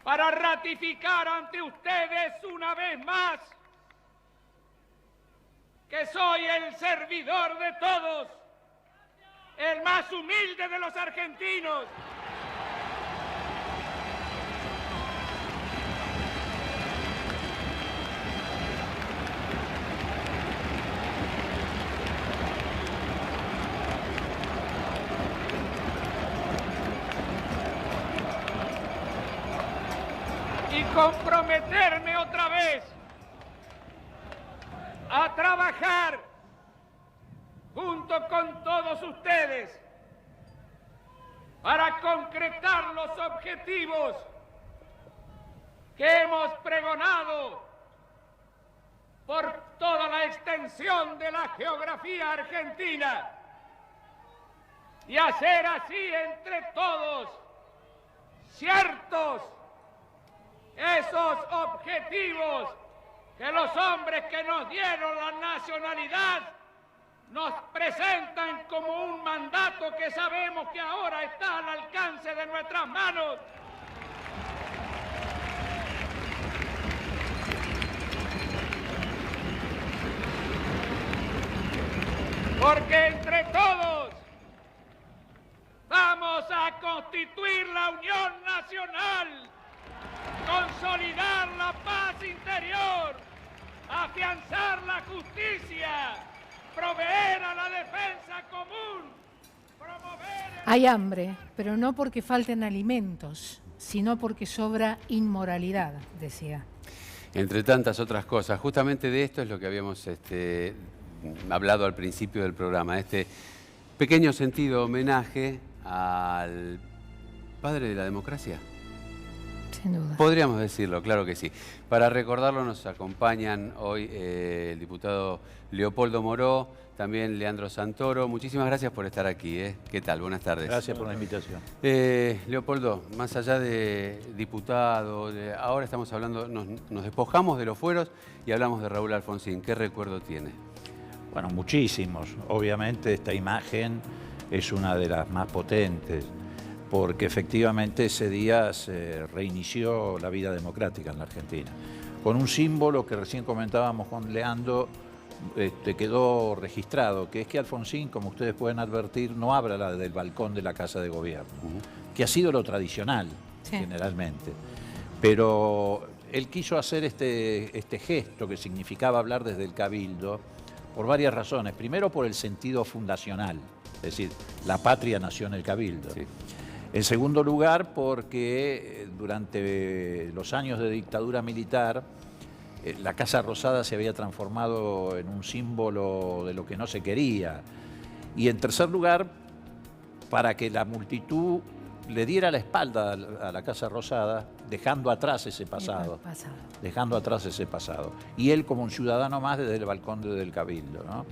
para ratificar ante ustedes una vez más que soy el servidor de todos, el más humilde de los argentinos. Y comprometerme otra vez a trabajar junto con todos ustedes para concretar los objetivos que hemos pregonado por toda la extensión de la geografía argentina y hacer así entre todos ciertos esos objetivos que los hombres que nos dieron la nacionalidad nos presentan como un mandato que sabemos que ahora está al alcance de nuestras manos. Porque entre todos vamos a constituir la Unión Nacional, consolidar la paz interior, afianzar la justicia, proveer a la defensa común, promover... Hay hambre, pero no porque falten alimentos, sino porque sobra inmoralidad, decía. Entre tantas otras cosas. Justamente de esto es lo que habíamos hablado al principio del programa. Este pequeño sentido homenaje al padre de la democracia. Sin duda. Podríamos decirlo, claro que sí. Para recordarlo nos acompañan hoy el diputado Leopoldo Moró, también Leandro Santoro. Muchísimas gracias por estar aquí. ¿Qué tal? Buenas tardes. Gracias por la invitación. Leopoldo, más allá de diputado, ahora estamos hablando, nos despojamos de los fueros y hablamos de Raúl Alfonsín. ¿Qué recuerdo tiene? Bueno, muchísimos. Obviamente esta imagen es una de las más potentes, porque efectivamente ese día se reinició la vida democrática en la Argentina. Con un símbolo que recién comentábamos con Leandro, quedó registrado, que es que Alfonsín, como ustedes pueden advertir, no habla del balcón de la Casa de Gobierno, que ha sido lo tradicional, sí, generalmente. Pero él quiso hacer este gesto que significaba hablar desde el Cabildo por varias razones. Primero, por el sentido fundacional, es decir, la patria nació en el Cabildo. Sí. En segundo lugar, porque durante los años de dictadura militar, la Casa Rosada se había transformado en un símbolo de lo que no se quería. Y en tercer lugar, para que la multitud le diera la espalda a la Casa Rosada, dejando atrás ese pasado. Dejando atrás ese pasado. Y él como un ciudadano más desde el balcón del Cabildo, ¿no?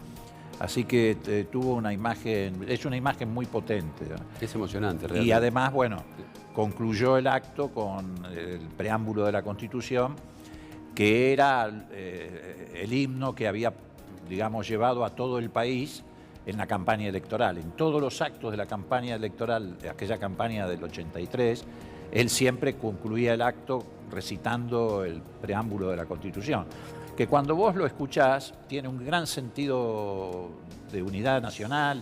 Así que tuvo una imagen, es una imagen muy potente, ¿no? Es emocionante, realmente. Y además, bueno, concluyó el acto con el preámbulo de la Constitución, que era el himno que había, digamos, llevado a todo el país en la campaña electoral. En todos los actos de la campaña electoral, de aquella campaña del 83, él siempre concluía el acto recitando el preámbulo de la Constitución, que cuando vos lo escuchás tiene un gran sentido de unidad nacional,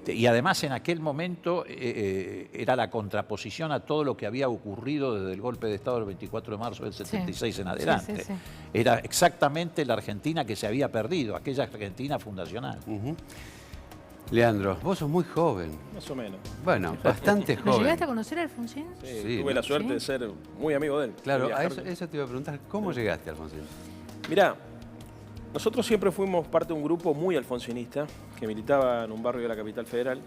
y además en aquel momento era la contraposición a todo lo que había ocurrido desde el golpe de Estado del 24 de marzo del 76 en adelante. Sí. Era exactamente la Argentina que se había perdido, aquella Argentina fundacional. Leandro, vos sos muy joven. Más o menos. Bueno, bastante joven. ¿Lo llegaste a conocer a Alfonsín? Sí, tuve la suerte de ser muy amigo de él. Claro, a eso te iba a preguntar. ¿Cómo llegaste a Alfonsín? Mirá, nosotros siempre fuimos parte de un grupo muy alfonsinista que militaba en un barrio de la capital federal.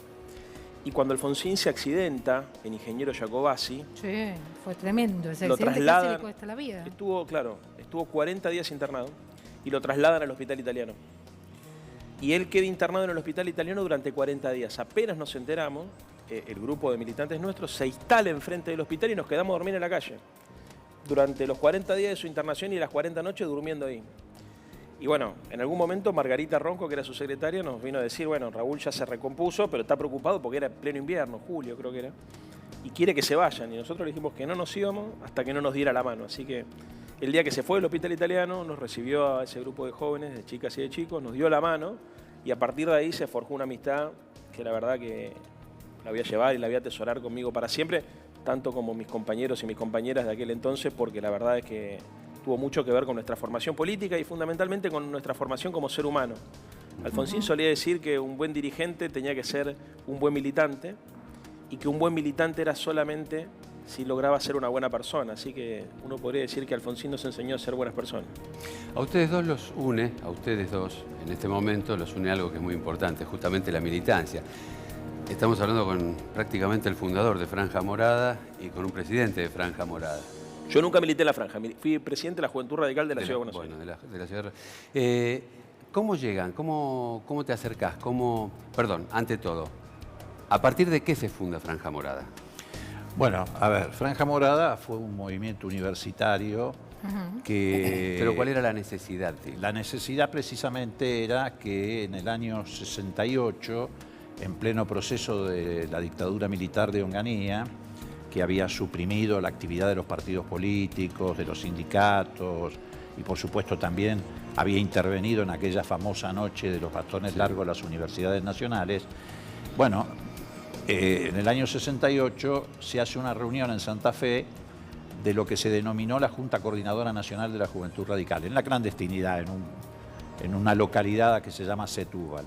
Y cuando Alfonsín se accidenta en Ingeniero Jacobacci... Sí, fue tremendo. Ese lo accidente trasladan, casi le cuesta la vida. Estuvo 40 días internado y lo trasladan al hospital italiano. Y él queda internado en el hospital italiano durante 40 días. Apenas nos enteramos, el grupo de militantes nuestros se instala enfrente del hospital y nos quedamos a dormir en la calle. Durante los 40 días de su internación y las 40 noches durmiendo ahí. Y bueno, en algún momento Margarita Ronco, que era su secretaria, nos vino a decir, bueno, Raúl ya se recompuso, pero está preocupado porque era pleno invierno, julio creo que era. y quiere que se vayan. Y nosotros le dijimos que no nos íbamos hasta que no nos diera la mano. Así que el día que se fue del Hospital Italiano, nos recibió a ese grupo de jóvenes, de chicas y de chicos, nos dio la mano y a partir de ahí se forjó una amistad que la verdad que la voy a llevar y la voy a atesorar conmigo para siempre, tanto como mis compañeros y mis compañeras de aquel entonces, porque la verdad es que tuvo mucho que ver con nuestra formación política y fundamentalmente con nuestra formación como ser humano. Alfonsín solía decir que un buen dirigente tenía que ser un buen militante y que un buen militante era solamente si lograba ser una buena persona. Así que uno podría decir que Alfonsín nos enseñó a ser buenas personas. A ustedes dos los une, a ustedes dos en este momento los une algo que es muy importante, justamente la militancia. Estamos hablando con prácticamente el fundador de Franja Morada y con un presidente de Franja Morada. Yo nunca milité en la Franja, fui presidente de la Juventud Radical de la Ciudad de Buenos Aires. Bueno, de la ciudad. ¿Cómo llegan? ¿Cómo te acercás? Perdón, ante todo, ¿a partir de qué se funda Franja Morada? Bueno, a ver, Franja Morada fue un movimiento universitario que... Pero ¿cuál era la necesidad? La necesidad precisamente era que en el año 68, en pleno proceso de la dictadura militar de Onganía, que había suprimido la actividad de los partidos políticos, de los sindicatos, y por supuesto también había intervenido en aquella famosa noche de los bastones largos de las universidades nacionales. Bueno, en el año 68 se hace una reunión en Santa Fe de lo que se denominó la Junta Coordinadora Nacional de la Juventud Radical, en la clandestinidad, en una localidad que se llama Setúbal.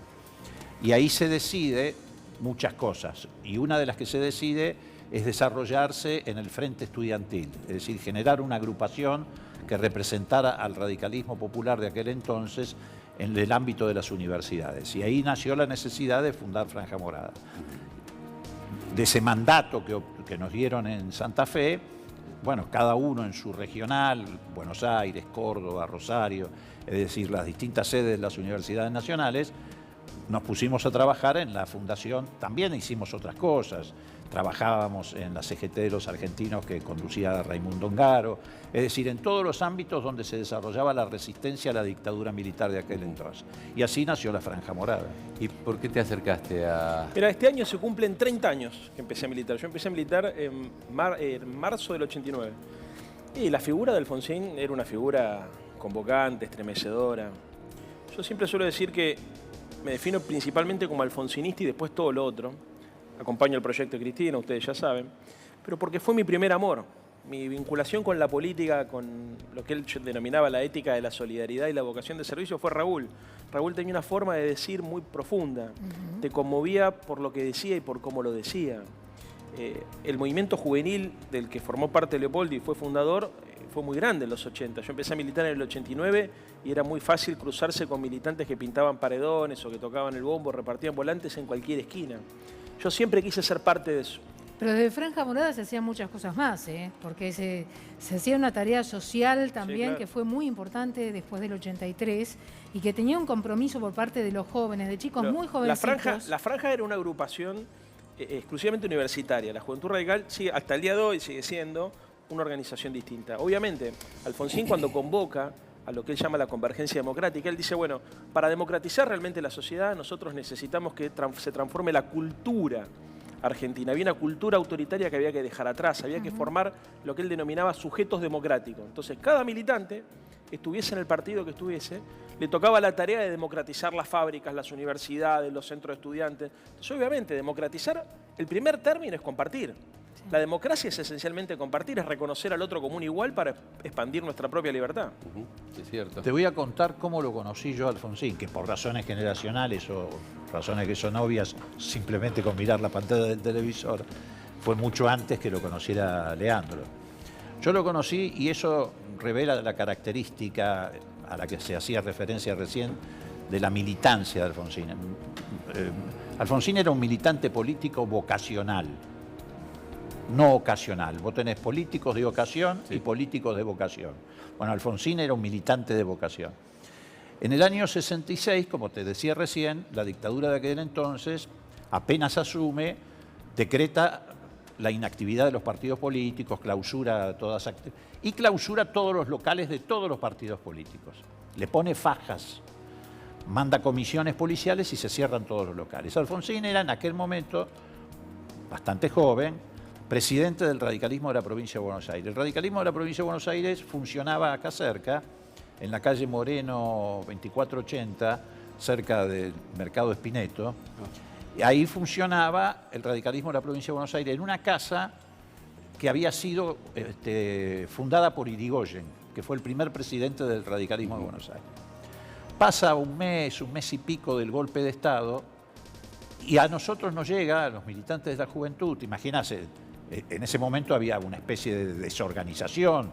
Y ahí se decide muchas cosas, y una de las que se decide es desarrollarse en el Frente Estudiantil, es decir, generar una agrupación que representara al radicalismo popular de aquel entonces en el ámbito de las universidades. Y ahí nació la necesidad de fundar Franja Morada. De ese mandato que nos dieron en Santa Fe, bueno, cada uno en su regional, Buenos Aires, Córdoba, Rosario, es decir, las distintas sedes de las universidades nacionales, nos pusimos a trabajar en la fundación. También hicimos otras cosas. Trabajábamos en la CGT de los argentinos que conducía Raimundo Ongaro, es decir, en todos los ámbitos donde se desarrollaba la resistencia a la dictadura militar de aquel entonces. Y así nació la Franja Morada. ¿Y por qué te acercaste a...? Mira, este año se cumplen 30 años que empecé a militar. Yo empecé a militar en marzo del 89. Y la figura de Alfonsín era una figura convocante, estremecedora. Yo siempre suelo decir que me defino principalmente como alfonsinista y después todo lo otro. Acompaño el proyecto de Cristina, ustedes ya saben, pero porque fue mi primer amor. Mi vinculación con la política, con lo que él denominaba la ética de la solidaridad y la vocación de servicio fue Raúl. Raúl tenía una forma de decir muy profunda. Te conmovía por lo que decía y por cómo lo decía. El movimiento juvenil del que formó parte Leopoldo y fue fundador fue muy grande en los 80. Yo empecé a militar en el 89 y era muy fácil cruzarse con militantes que pintaban paredones o que tocaban el bombo, repartían volantes en cualquier esquina. Yo siempre quise ser parte de eso. Pero desde Franja Morada se hacían muchas cosas más, porque se hacía una tarea social también, sí, claro, que fue muy importante después del 83 y que tenía un compromiso por parte de los jóvenes, de chicos muy jovencitos. La Franja era una agrupación exclusivamente universitaria. La Juventud Radical hasta el día de hoy sigue siendo una organización distinta. Obviamente, Alfonsín cuando convoca a lo que él llama la convergencia democrática, él dice, bueno, para democratizar realmente la sociedad nosotros necesitamos que se transforme la cultura argentina. Había una cultura autoritaria que había que dejar atrás, había que formar lo que él denominaba sujetos democráticos. Entonces, cada militante, estuviese en el partido que estuviese, le tocaba la tarea de democratizar las fábricas, las universidades, los centros de estudiantes. Entonces, obviamente, democratizar, el primer término es compartir. La democracia es esencialmente compartir, es reconocer al otro como un igual para expandir nuestra propia libertad. Es cierto. Te voy a contar cómo lo conocí yo a Alfonsín, que por razones generacionales o razones que son obvias, simplemente con mirar la pantalla del televisor, fue mucho antes que lo conociera Leandro. Yo lo conocí y eso revela la característica a la que se hacía referencia recién de la militancia de Alfonsín. Alfonsín era un militante político vocacional. No ocasional. Vos tenés políticos de ocasión y políticos de vocación. Bueno, Alfonsín era un militante de vocación. En el año 66, como te decía recién, la dictadura de aquel entonces apenas asume, decreta la inactividad de los partidos políticos, clausura todos los locales de todos los partidos políticos. Le pone fajas, manda comisiones policiales y se cierran todos los locales. Alfonsín era en aquel momento bastante joven, presidente del radicalismo de la provincia de Buenos Aires. El radicalismo de la provincia de Buenos Aires funcionaba acá cerca, en la calle Moreno 2480, cerca del Mercado Espineto. Y ahí funcionaba el radicalismo de la provincia de Buenos Aires en una casa que había sido fundada por Irigoyen, que fue el primer presidente del radicalismo de Buenos Aires. Pasa un mes y pico del golpe de Estado y a nosotros nos llega, a los militantes de la juventud, imagínate, en ese momento había una especie de desorganización,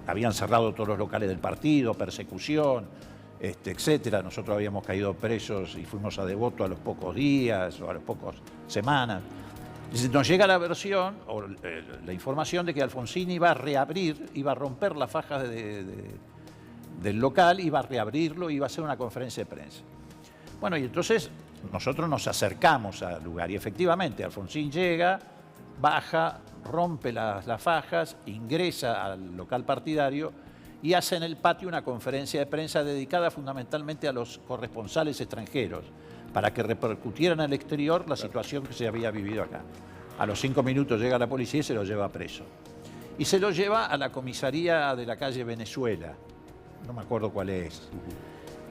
habían cerrado todos los locales del partido, persecución, etcétera. Nosotros habíamos caído presos y fuimos a Devoto a los pocos días o a las pocas semanas. Nos llega la versión o la información de que Alfonsín iba a reabrir, iba a romper las fajas del local, iba a reabrirlo, iba a hacer una conferencia de prensa. Bueno, y entonces nosotros nos acercamos al lugar y efectivamente Alfonsín llega, baja, rompe las fajas, ingresa al local partidario y hace en el patio una conferencia de prensa dedicada fundamentalmente a los corresponsales extranjeros, para que repercutiera en el exterior la situación que se había vivido acá. A los 5 minutos llega la policía y se lo lleva preso. Y se lo lleva a la comisaría de la calle Venezuela, no me acuerdo cuál es.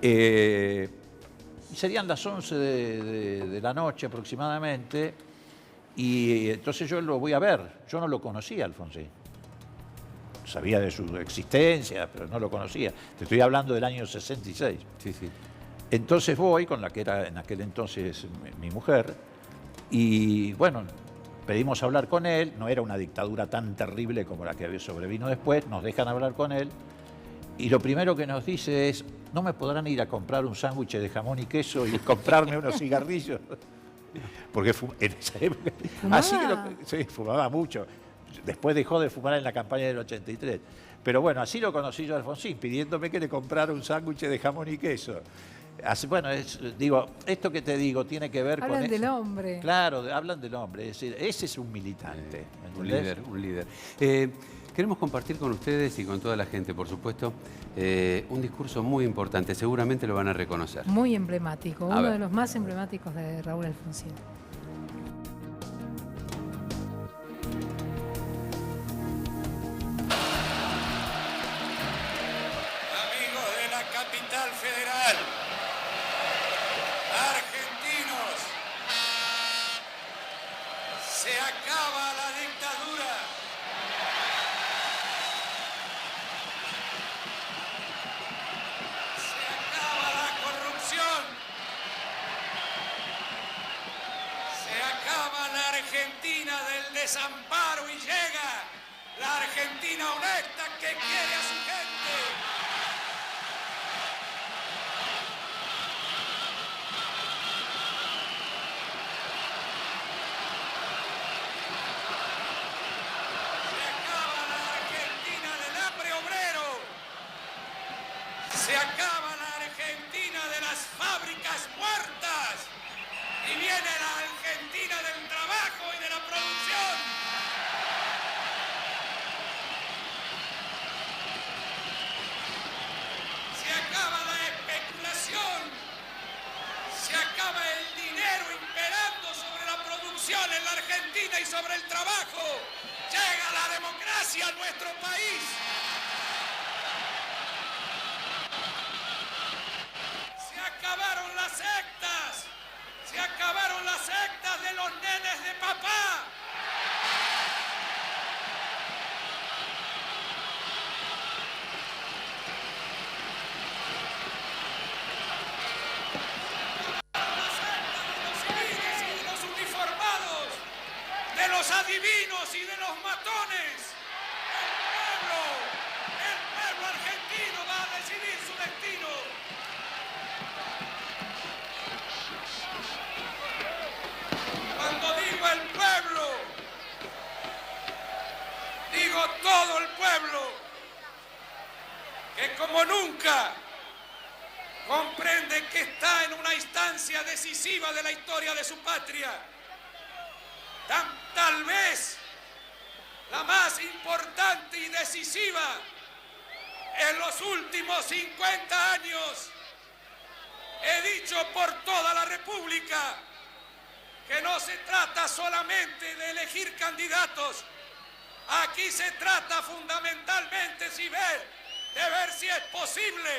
Y serían las 11 de la noche aproximadamente, y entonces yo lo voy a ver. Yo no lo conocía, Alfonsín. Sabía de su existencia, pero no lo conocía. Te estoy hablando del año 66. Sí, sí. Entonces voy con la que era en aquel entonces mi mujer y bueno, pedimos hablar con él, no era una dictadura tan terrible como la que sobrevino después, nos dejan hablar con él y lo primero que nos dice es, ¿no me podrán ir a comprar un sándwich de jamón y queso y comprarme unos cigarrillos? Porque en esa época... ¿Fumaba? Así que sí, fumaba mucho. Después dejó de fumar en la campaña del 83. Pero bueno, así lo conocí yo a Alfonsín, pidiéndome que le comprara un sándwich de jamón y queso. Así, bueno, digo, esto que te digo tiene que ver con... Hablan del hombre. Claro, hablan del hombre. Es decir, ese es un militante. Un líder, un líder. Queremos compartir con ustedes y con toda la gente, por supuesto, un discurso muy importante. Seguramente lo van a reconocer. Muy emblemático, A uno ver. de los más emblemáticos de Raúl Alfonsín. Amigos de la capital federal, argentinos, se acaba la dictadura. Se acaba la corrupción. Se acaba la Argentina del desamparo y llega la Argentina honesta que quiere a su gente. Se acaba la Argentina de las fábricas muertas y viene la Argentina del trabajo y de la producción. Se acaba la especulación, se acaba el dinero imperando sobre la producción en la Argentina y sobre el trabajo. Llega la democracia a nuestro país. Se acabaron las sectas. Se acabaron las sectas de los nenes de papá. Las sectas de los civiles y de los uniformados, de los adivinos y de los matones. El pueblo argentino va a decidir su destino. Cuando digo el pueblo, digo todo el pueblo, que como nunca comprende que está en una instancia decisiva de la historia de su patria. Tal vez la más importante y decisiva en los últimos 50 años. He dicho por toda la República que no se trata solamente de elegir candidatos. Aquí se trata fundamentalmente, de ver si es posible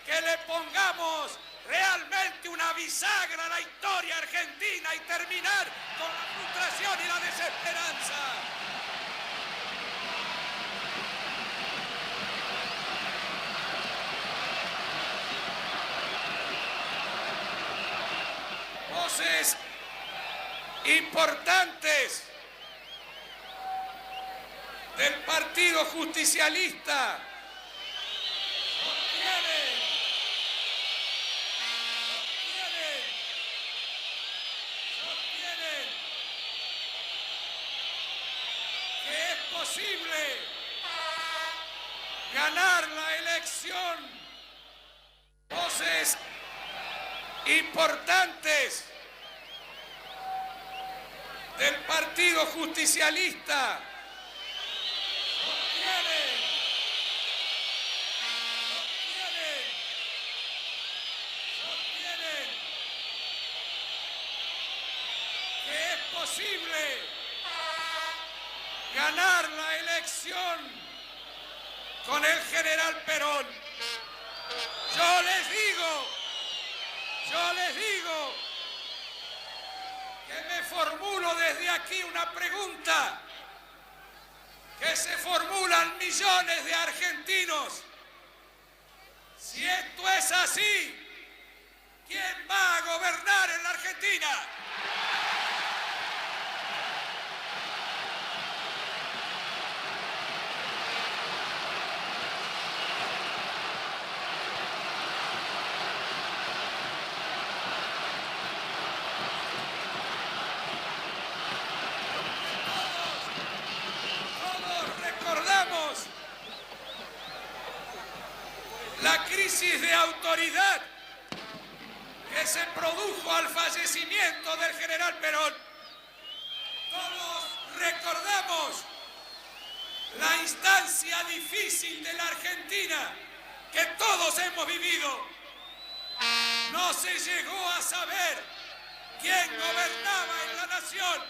que le pongamos realmente una bisagra a la historia argentina y terminar con la frustración y la desesperanza. Voces importantes del Partido Justicialista sostienen que es posible ganar la elección. Voces importantes del Partido Justicialista sostienen que es posible ganar la elección con el general Perón. Yo les digo que me formulo desde aquí una pregunta que se formulan millones de argentinos. Si esto es así, ¿quién va a gobernar en la Argentina? La crisis de autoridad que se produjo al fallecimiento del general Perón. Todos recordamos la instancia difícil de la Argentina que todos hemos vivido. No se llegó a saber quién gobernaba en la nación.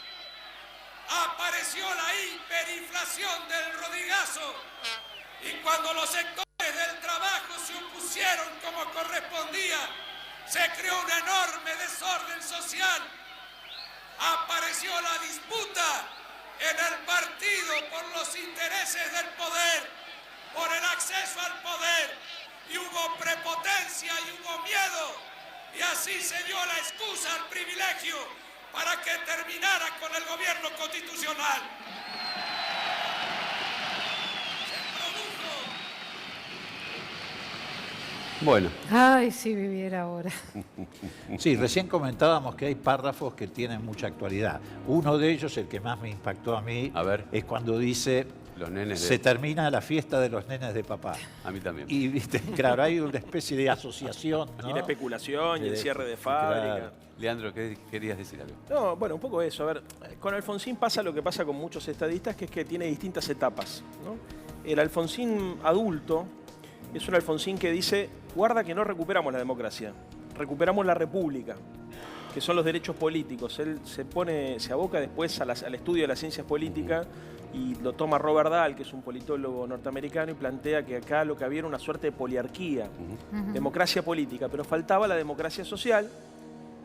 Apareció la hiperinflación del Rodrigazo y cuando los sectores del trabajo se opusieron como correspondía, se creó un enorme desorden social. Apareció la disputa en el partido por los intereses del poder, por el acceso al poder, y hubo prepotencia y hubo miedo, y así se dio la excusa al privilegio para que terminara con el gobierno constitucional. Bueno. Ay, si viviera ahora. Sí, recién comentábamos que hay párrafos que tienen mucha actualidad. Uno de ellos, el que más me impactó a mí, es cuando dice: los nenes se termina la fiesta de los nenes de papá. A mí también. Y viste, claro, hay una especie de asociación, ¿no? Y la especulación y el cierre de fábrica. Claro. Leandro, ¿qué querías decir algo? No, bueno, un poco eso. A ver, con Alfonsín pasa lo que pasa con muchos estadistas, que es que tiene distintas etapas, ¿no? El Alfonsín adulto es un Alfonsín que dice: guarda que no recuperamos la democracia, recuperamos la república, que son los derechos políticos. Él se aboca después al estudio de las ciencias políticas y lo toma Robert Dahl, que es un politólogo norteamericano, y plantea que acá lo que había era una suerte de poliarquía, democracia política, pero faltaba la democracia social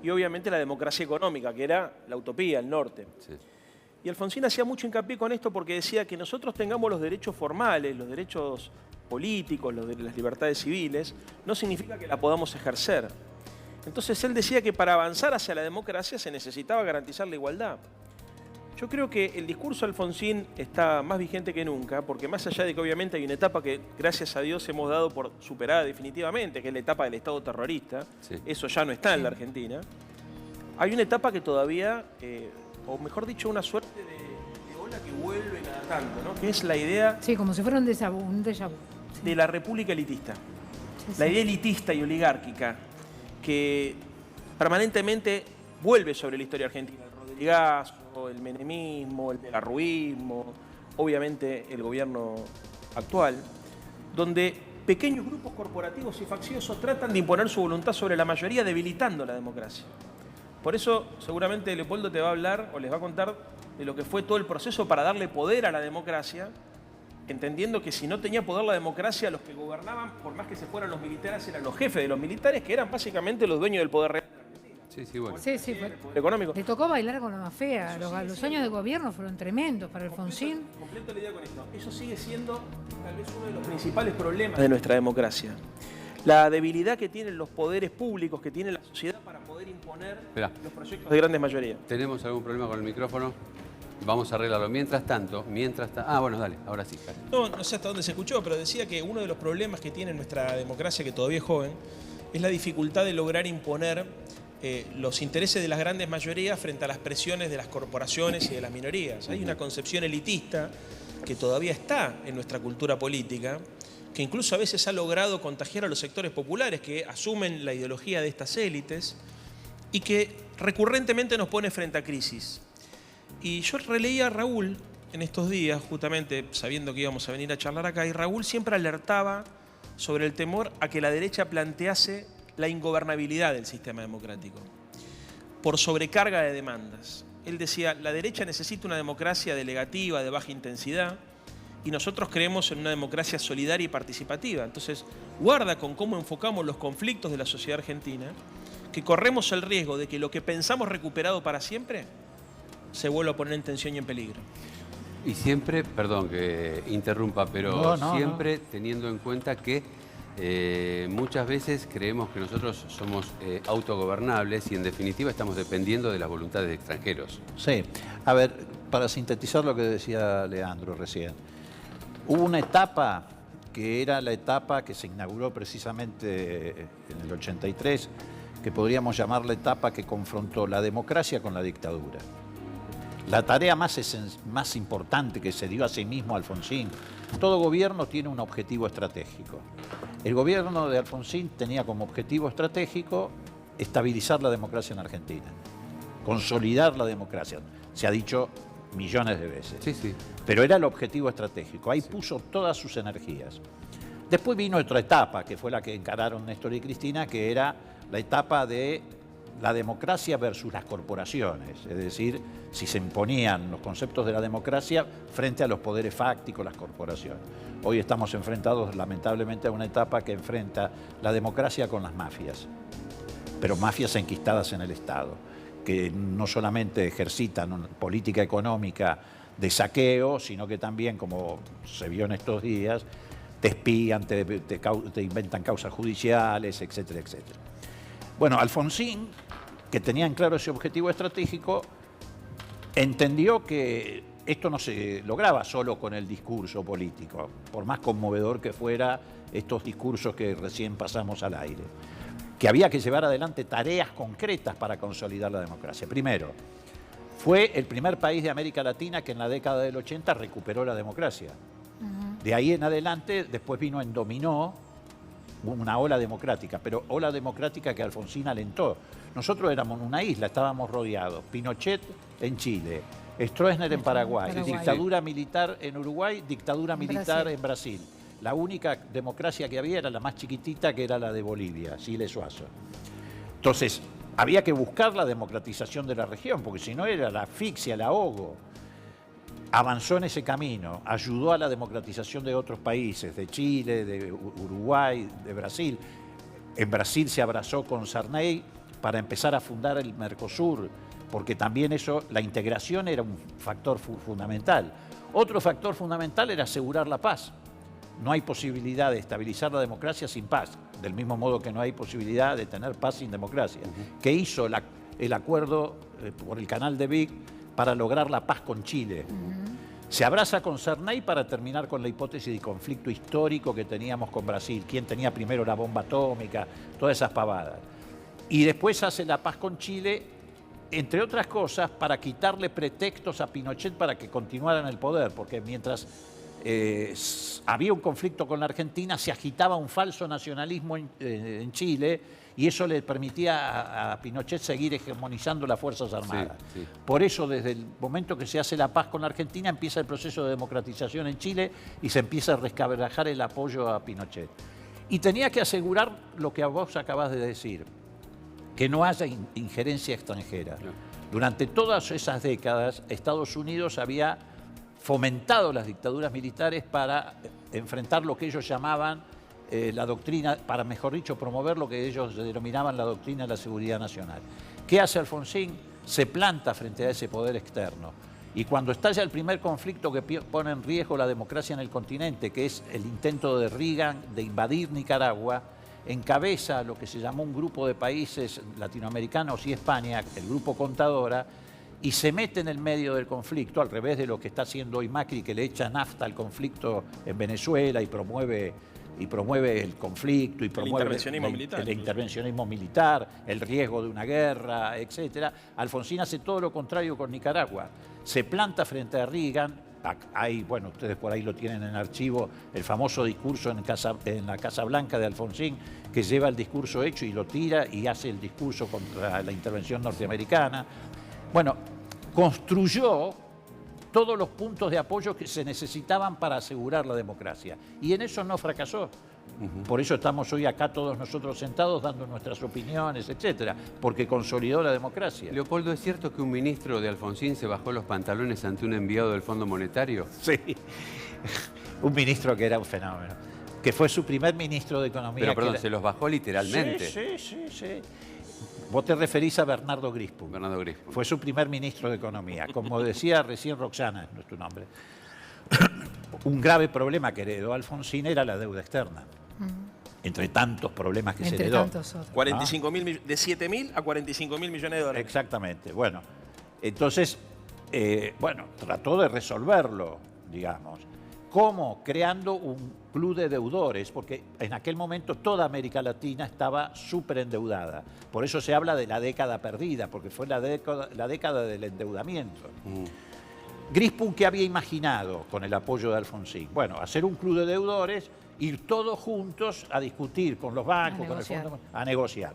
y obviamente la democracia económica, que era la utopía, el norte. Sí. Y Alfonsín hacía mucho hincapié con esto porque decía que nosotros tengamos los derechos formales, los derechos políticos, las libertades civiles, no significa que la podamos ejercer. Entonces él decía que para avanzar hacia la democracia se necesitaba garantizar la igualdad. Yo creo que el discurso de Alfonsín está más vigente que nunca, porque más allá de que obviamente hay una etapa que gracias a Dios hemos dado por superada definitivamente, que es la etapa del Estado terrorista, eso ya no está en la Argentina, hay una etapa que todavía, o mejor dicho, una suerte de ola que vuelve cada tanto, ¿no? Que es la idea... Sí, como si fuera un déjà vu. De la república elitista. La idea elitista y oligárquica que permanentemente vuelve sobre la historia argentina. El Rodrigazo, el menemismo, el pelarruismo, obviamente el gobierno actual, donde pequeños grupos corporativos y facciosos tratan de imponer su voluntad sobre la mayoría, debilitando la democracia. Por eso seguramente Leopoldo te va a hablar o les va a contar de lo que fue todo el proceso para darle poder a la democracia, entendiendo que si no tenía poder la democracia, los que gobernaban, por más que se fueran los militares, eran los jefes de los militares, que eran básicamente los dueños del poder real. Sí, bueno. Sí, Económico. Le tocó bailar con la más fea. Los años de gobierno fueron tremendos para Alfonsín. Completo la idea con esto. Eso sigue siendo tal vez uno de los principales problemas de nuestra democracia. La debilidad que tienen los poderes públicos, que tiene la sociedad para poder imponer los proyectos de grandes mayorías. ¿Tenemos algún problema con el micrófono? Vamos a arreglarlo. Mientras tanto... bueno, dale, ahora sí. No sé hasta dónde se escuchó, pero decía que uno de los problemas que tiene nuestra democracia, que todavía es joven, es la dificultad de lograr imponer los intereses de las grandes mayorías frente a las presiones de las corporaciones y de las minorías. Hay una concepción elitista que todavía está en nuestra cultura política, que incluso a veces ha logrado contagiar a los sectores populares que asumen la ideología de estas élites y que recurrentemente nos pone frente a crisis. Y yo releía a Raúl en estos días, justamente sabiendo que íbamos a venir a charlar acá, y Raúl siempre alertaba sobre el temor a que la derecha plantease la ingobernabilidad del sistema democrático por sobrecarga de demandas. Él decía, la derecha necesita una democracia delegativa, de baja intensidad, y nosotros creemos en una democracia solidaria y participativa. Entonces, guarda con cómo enfocamos los conflictos de la sociedad argentina, que corremos el riesgo de que lo que pensamos recuperado para siempre se vuelva a poner en tensión y en peligro. Y siempre, perdón que interrumpa, pero siempre teniendo en cuenta que muchas veces creemos que nosotros somos autogobernables y en definitiva estamos dependiendo de las voluntades de extranjeros. Sí, a ver, para sintetizar lo que decía Leandro recién, hubo una etapa que era la etapa que se inauguró precisamente en el 83, que podríamos llamar la etapa que confrontó la democracia con la dictadura. La tarea más importante que se dio a sí mismo Alfonsín, todo gobierno tiene un objetivo estratégico. El gobierno de Alfonsín tenía como objetivo estratégico estabilizar la democracia en Argentina, consolidar la democracia. Se ha dicho millones de veces. Sí, sí. Pero era el objetivo estratégico. Ahí puso todas sus energías. Después vino otra etapa, que fue la que encararon Néstor y Cristina, que era la etapa de la democracia versus las corporaciones. Es decir, si se imponían los conceptos de la democracia frente a los poderes fácticos, las corporaciones. Hoy estamos enfrentados, lamentablemente, a una etapa que enfrenta la democracia con las mafias, pero mafias enquistadas en el Estado, que no solamente ejercitan una política económica de saqueo, sino que también, como se vio en estos días, te espían, te inventan causas judiciales, etcétera, etcétera. Bueno, Alfonsín, que tenía en claro ese objetivo estratégico, entendió que esto no se lograba solo con el discurso político, por más conmovedor que fuera estos discursos que recién pasamos al aire, que había que llevar adelante tareas concretas para consolidar la democracia. Primero, fue el primer país de América Latina que en la década del 80 recuperó la democracia. De ahí en adelante, después vino en dominó una ola democrática, pero ola democrática que Alfonsín alentó. Nosotros éramos una isla, estábamos rodeados. Pinochet en Chile, Stroessner en Paraguay, dictadura militar en Uruguay, dictadura militar en Brasil. La única democracia que había era la más chiquitita, que era la de Bolivia, Siles Suazo. Entonces, había que buscar la democratización de la región, porque si no era la asfixia, el ahogo. Avanzó en ese camino, ayudó a la democratización de otros países, de Chile, de Uruguay, de Brasil. En Brasil se abrazó con Sarney para empezar a fundar el Mercosur, porque también eso, la integración era un factor fundamental. Otro factor fundamental era asegurar la paz. No hay posibilidad de estabilizar la democracia sin paz, del mismo modo que no hay posibilidad de tener paz sin democracia. ¿Qué hizo el acuerdo por el canal de Vic para lograr la paz con Chile? Se abraza con Sarney para terminar con la hipótesis de conflicto histórico que teníamos con Brasil, quién tenía primero la bomba atómica, todas esas pavadas. Y después hace la paz con Chile, entre otras cosas, para quitarle pretextos a Pinochet para que continuara en el poder, porque mientras había un conflicto con la Argentina, se agitaba un falso nacionalismo en Chile, y eso le permitía a Pinochet seguir hegemonizando las Fuerzas Armadas. Sí, sí. Por eso, desde el momento que se hace la paz con la Argentina, empieza el proceso de democratización en Chile y se empieza a resquebrajar el apoyo a Pinochet. Y tenía que asegurar lo que vos acabás de decir, que no haya injerencia extranjera. Durante todas esas décadas, Estados Unidos había fomentado las dictaduras militares para enfrentar lo que ellos llamaban la doctrina, para mejor dicho, promover lo que ellos denominaban la doctrina de la seguridad nacional. ¿Qué hace Alfonsín? Se planta frente a ese poder externo. Y cuando estalla el primer conflicto que pone en riesgo la democracia en el continente, que es el intento de Reagan de invadir Nicaragua, encabeza lo que se llamó un grupo de países latinoamericanos y España, el Grupo Contadora, y se mete en el medio del conflicto, al revés de lo que está haciendo hoy Macri, que le echa nafta al conflicto en Venezuela y promueve el conflicto y promueve el intervencionismo militar, el riesgo de una guerra, etc. Alfonsín hace todo lo contrario con Nicaragua. Se planta frente a Reagan. Hay, bueno, ustedes por ahí lo tienen en archivo, el famoso discurso en la Casa Blanca de Alfonsín, que lleva el discurso hecho y lo tira y hace el discurso contra la intervención norteamericana. Bueno, construyó todos los puntos de apoyo que se necesitaban para asegurar la democracia. Y en eso no fracasó. Por eso estamos hoy acá todos nosotros sentados dando nuestras opiniones, etcétera, porque consolidó la democracia. Leopoldo, ¿es cierto que un ministro de Alfonsín se bajó los pantalones ante un enviado del Fondo Monetario? Sí, un ministro que era un fenómeno, que fue su primer ministro de Economía. Pero perdón, se los bajó literalmente. Sí. Vos te referís a Bernardo Grispo. Bernardo Grispo. Fue su primer ministro de Economía. Como decía recién Roxana, no es tu nombre, un grave problema que heredó Alfonsín era la deuda externa. Entre tantos problemas que se heredó. Tantos otros. 45.000, de 7.000 a 45.000 millones de dólares. Exactamente. Bueno, entonces, trató de resolverlo, digamos. ¿Cómo? Creando un club de deudores, porque en aquel momento toda América Latina estaba súper endeudada. Por eso se habla de la década perdida, porque fue la década del endeudamiento. Grispo, ¿qué había imaginado con el apoyo de Alfonsín? Bueno, hacer un club de deudores, ir todos juntos a discutir con los bancos, con el Fondo, a negociar.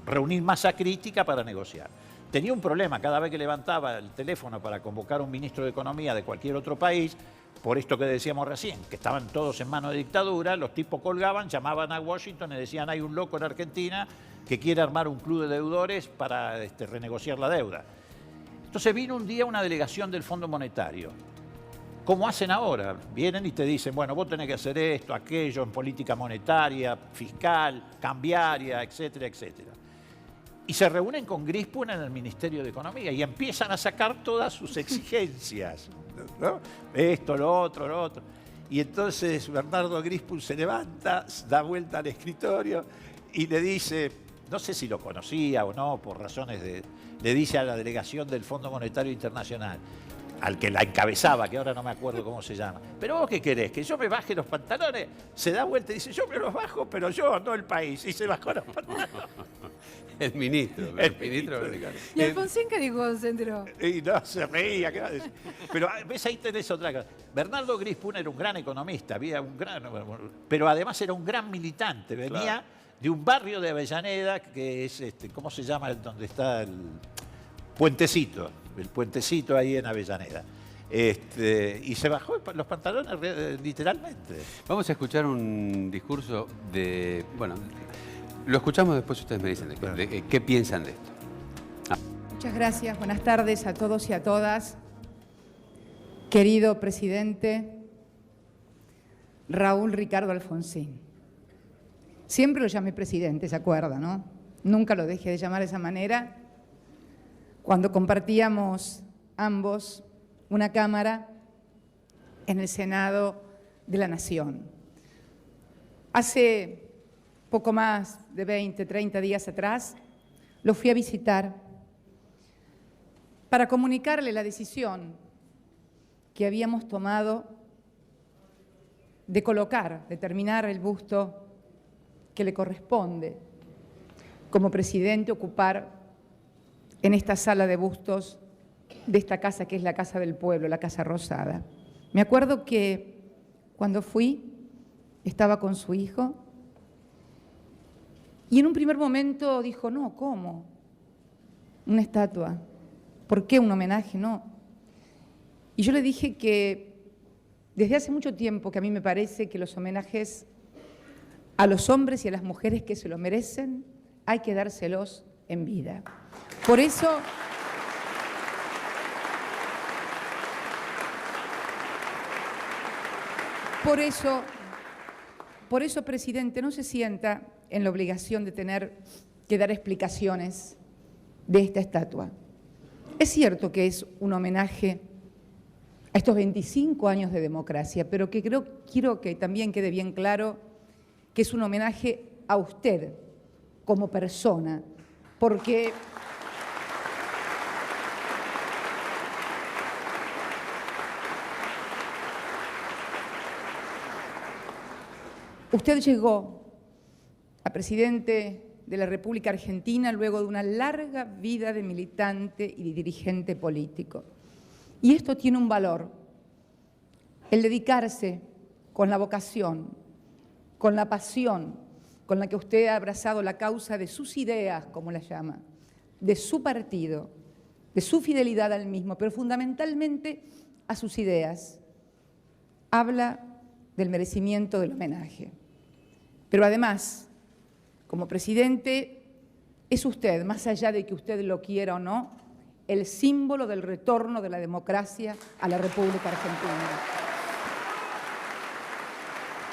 Reunir masa crítica para negociar. Tenía un problema, cada vez que levantaba el teléfono para convocar a un ministro de Economía de cualquier otro país, por esto que decíamos recién, que estaban todos en manos de dictadura, los tipos colgaban, llamaban a Washington y decían: hay un loco en Argentina que quiere armar un club de deudores para renegociar la deuda. Entonces vino un día una delegación del Fondo Monetario. ¿Cómo hacen ahora? Vienen y te dicen: bueno, vos tenés que hacer esto, aquello, en política monetaria, fiscal, cambiaria, etcétera, etcétera. Y se reúnen con Grispo en el Ministerio de Economía y empiezan a sacar todas sus exigencias, ¿no? Esto, lo otro. Y entonces Bernardo Grispo se levanta, da vuelta al escritorio y le dice, no sé si lo conocía o no, por razones le dice a la delegación del Fondo Monetario Internacional, al que la encabezaba, que ahora no me acuerdo cómo se llama: ¿pero vos qué querés? ¿Que yo me baje los pantalones? Se da vuelta y dice: yo me los bajo, pero yo, no el país. Y se bajó los pantalones. El ministro. ¿Y Alfonsín qué dijo, Centro? Y no, se reía, ¿qué va a decir? Pero ves, ahí tenés otra cosa. Bernardo Grispo era un gran economista, pero además era un gran militante. Venía de un barrio de Avellaneda, que es, ¿cómo se llama? Donde está el Puentecito. El Puentecito ahí en Avellaneda. Y se bajó los pantalones literalmente. Vamos a escuchar un discurso de... Bueno, lo escuchamos después, ustedes me dicen qué piensan de esto. Muchas gracias. Buenas tardes a todos y a todas. Querido presidente Raúl Ricardo Alfonsín. Siempre lo llamé presidente, ¿se acuerda, no? Nunca lo dejé de llamar de esa manera. Cuando compartíamos ambos una cámara en el Senado de la Nación. Hace poco más de 20, 30 días atrás, lo fui a visitar para comunicarle la decisión que habíamos tomado de colocar, de terminar el busto que le corresponde como presidente ocupar en esta sala de bustos de esta casa que es la Casa del Pueblo, la Casa Rosada. Me acuerdo que cuando fui estaba con su hijo y en un primer momento dijo: no, ¿cómo? Una estatua. ¿Por qué un homenaje? No. Y yo le dije que desde hace mucho tiempo que a mí me parece que los homenajes a los hombres y a las mujeres que se lo merecen hay que dárselos en vida. Por eso, presidente, no se sienta en la obligación de tener que dar explicaciones de esta estatua. Es cierto que es un homenaje a estos 25 años de democracia, pero que quiero que también quede bien claro que es un homenaje a usted como persona, porque usted llegó a presidente de la República Argentina luego de una larga vida de militante y de dirigente político. Y esto tiene un valor, el dedicarse con la vocación, con la pasión con la que usted ha abrazado la causa de sus ideas, como las llama, de su partido, de su fidelidad al mismo, pero fundamentalmente a sus ideas. Habla del merecimiento del homenaje. Pero además, como presidente, es usted, más allá de que usted lo quiera o no, el símbolo del retorno de la democracia a la República Argentina.